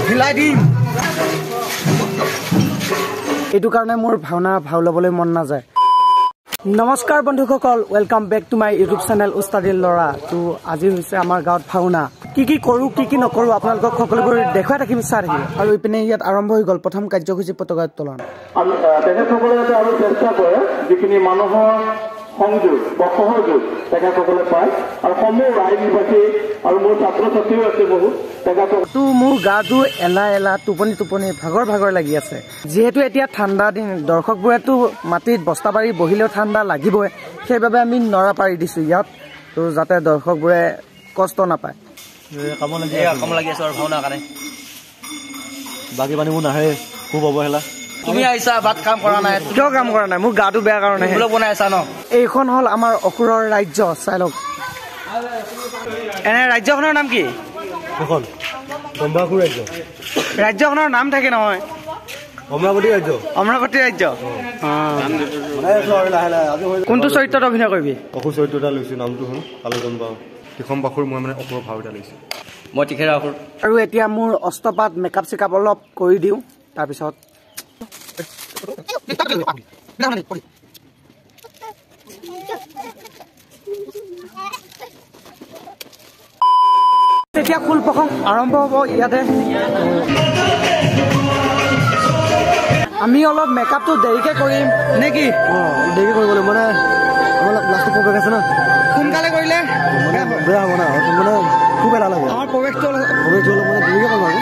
ঢিলাই দিম এইটো কাৰণে মোৰ ভাওনা ভাও ল'বলৈ মন নাযায় নমস্কাৰ বন্ধুসকল welcome back to my YouTube channel উস্তাদিৰ লৰা তো আজি হৈছে আমাৰ গাঁৱত ভাওনা কি কৰো কি নকৰো আপোনালোকক সকলোবোৰ দেখুৱাই থাকিম চাই থাকিব আৰু ইপিনে ইয়াত আৰম্ভ হৈ গ'ল প্ৰথম কাৰ্যসূচী পতাকা উত্তোলন আমি তেখেতসকলে আৰু চেষ্টা কৰে যিখিনি মানুহৰ সংযোগ বা সহযোগ তেখেতসকলে পায় আৰু সমূহ ৰাইজবাসী আৰু মোৰ ছাত্ৰ ছাত্ৰীও আছে বহুত তো মোৰ গাটো এলা টোপনি ভাগৰ লাগি আছে যেহেতু এতিয়া ঠাণ্ডা দিন দৰ্শকবোৰেতো মাটিত বস্তা পাৰি বহিলেও ঠাণ্ডা লাগিবই সেইবাবে আমি নৰা পাৰি দিছো ইয়াত তো যাতে দৰ্শকবোৰে কষ্ট নাপায় কাম লাগি আছে আৰু ভাওনা কাৰণে বাকী মানুহবোৰ নাহে খুব অৱহেলা তুমি আহিছা ভাত কাম কৰা নাই কিয় কাম কৰা নাই মোৰ গাটো বেয়া কাৰণে বনাই আছা ন এইখন হ'ল আমাৰ অসুৰৰ ৰাজ্য চাই লওক এনে ৰাজ্যখনৰ নাম কি এখন দম্বাসুৰ ৰাজ্য ৰাজ্যখনৰ নাম থাকে নহয় অমৰাৱতী ৰাজ্য কোনটো চৰিত্ৰত অভিনয় কৰিবি অসুৰ চৰিত্ৰ এটা লৈছো নামটো হ'ল কালজম্বা কিখন বাসুৰ মই মানে অসুৰৰ ভাও এটা লৈছো মই টিখেৰা অসুৰ আৰু এতিয়া মোৰ অস্তপাত মেকআপ চেকআপ অলপ কৰি দিওঁ তাৰপিছত তেতিয়া ফুল প্ৰসংগ আৰম্ভ হ'ব ইয়াতে আমি অলপ মেকআপটো দেৰিকে কৰিম নেকি দেৰি কৰিব লাগিব মানে আমাৰ লাষ্টত প্ৰৱেশ আছে না সোনকালে কৰিলে বেয়া হ'ব না মানে খুব এলাহ লাগে আমাৰ প্ৰৱেশটো অলপ মানে দেৰিকে কৰিম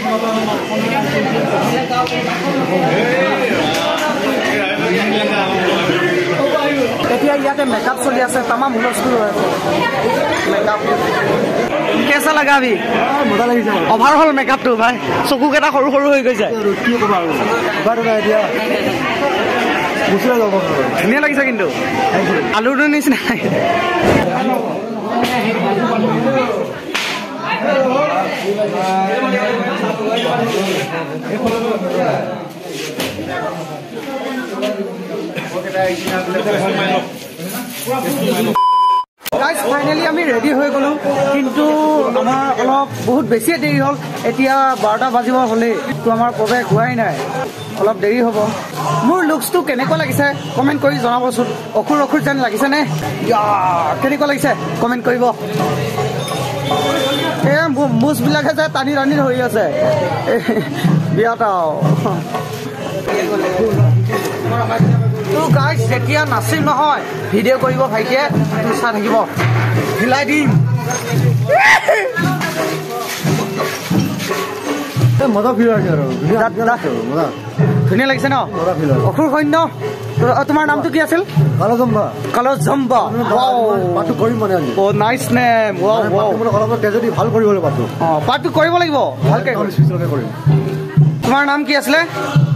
আৰু এতিয়া ইয়াতে মেকআপ চলি আছে তামাম হুলস্থুল হৈ আছে মেকআপ কেঁচা লগাবি মজা লাগিছে অভাৰ হ'ল মেকআপটো ভাই চকুকেইটা সৰু হৈ গৈছে কি ক'বা আৰু উপায়টো নাই এতিয়া গুচি যাব ধুনীয়া লাগিছে কিন্তু আলুটো নিচিনা ফাইনেলি আমি ৰেডি হৈ গলো কিন্তু আমাৰ অলপ বহুত বেছিয়ে দেৰি হ'ল এতিয়া 12টা বাজিব হ'লেই তো আমাৰ প্ৰৱেশ হোৱাই নাই অলপ দেৰি হ'ব মোৰ লুকছটো কেনেকুৱা লাগিছে কমেণ্ট কৰি জনাবচোন অসুৰ যেন লাগিছেনে কেনেকুৱা লাগিছে কমেণ্ট কৰিব এই মুছবিলাকে যে টানি ধৰি আছে বিয়াত তো গাইজ যেতিয়া নাচিম নহয় ভিডিঅ' কৰিব ভাইটিয়ে তো চাই থাকিব ঢিলাই দিম মজা ফিল আছে আৰু ধুনীয়া লাগিছে ন অসুৰ সৈন্য তোমাৰ নামটো কি আছিল কালজম্বা পাঠটো কৰিম মানে আজি নাইচ নেম অলপ তেজদি ভাল কৰিবলৈ পাঠটো পাঠটো কৰিব লাগিব ভালকে কৰিম তোমাৰ নাম কি আছিলে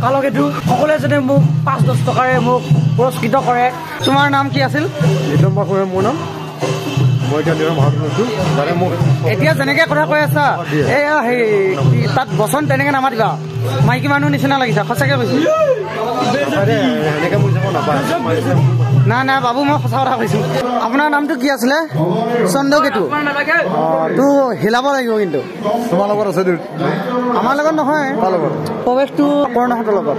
কালকেতু সকলোৱে যদি মোক 5-10 টকাৰে মোক পুৰস্কৃত কৰে তোমাৰ নাম কি আছিল মোৰ নাম মই এতিয়া ভাৰত লৈছো এতিয়া যেনেকে কথা কৈ আছা এয়া সেই তাত বচন তেনেকে নামাতিবা মাইকী মানুহ নিচিনা লাগিছে সঁচাকে কৈছো না বাবু মই সঁচা কথা কৈছো আপোনাৰ নামটো কি আছিলে চন্দ্ৰকেতু তো হিলাব লাগিব কিন্তু তোমাৰ লগত আছে আমাৰ লগত নহয় প্ৰৱেশটো কৰণহঁতৰ লগত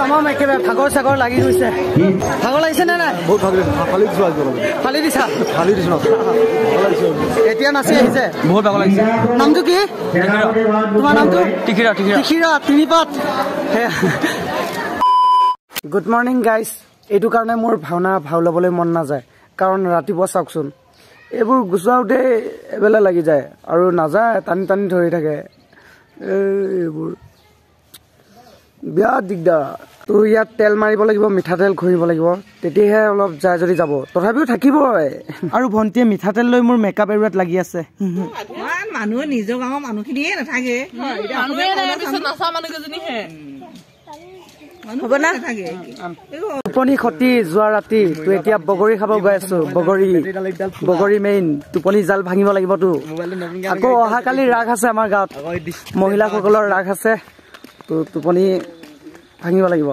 তামাম একেবাৰে ভাগৰ চাগৰ লাগি গৈছে ভাগৰ লাগিছে নে নাই বহুত ফালি দিছা দিছো এতিয়া নাচি আহিছে বহুত ভাগৰ লাগিছে নামটো কি তোমাৰ নামটো টিকিৰা তিনিপাত গুড মৰ্ণিং গাইজ এইটো কাৰণে মোৰ ভাও ল'বলৈ মন নাযায় কাৰণ ৰাতিপুৱা চাওকচোন এইবোৰ গুচোৱাওঁতে এবেলা লাগি যায় আৰু নাযায় টানি ধৰি থাকে এইবোৰ বিৰাট দিগদাৰ তোৰ ইয়াত তেল মাৰিব লাগিব মিঠাতেল ঘঁহিব লাগিব তেতিয়াহে অলপ যায় যদি যাব তথাপিও থাকিবই আৰু ভণ্টিয়ে মিঠাতেল লৈ মোৰ মেকআপ এৰুৱাত লাগি আছে মানুহে নিজৰ গাঁৱৰ মানুহখিনিয়ে নাথাকে টোপনি খতি যোৱা ৰাতি তো এতিয়া বগৰী খাব গৈ আছো বগৰী মেইন টোপনি জাল ভাঙিব লাগিবতো আকৌ অহাকালি ৰাস আছে আমাৰ গাঁৱত মহিলাসকলৰ ৰাস আছে তো টোপনি ভাঙিব লাগিব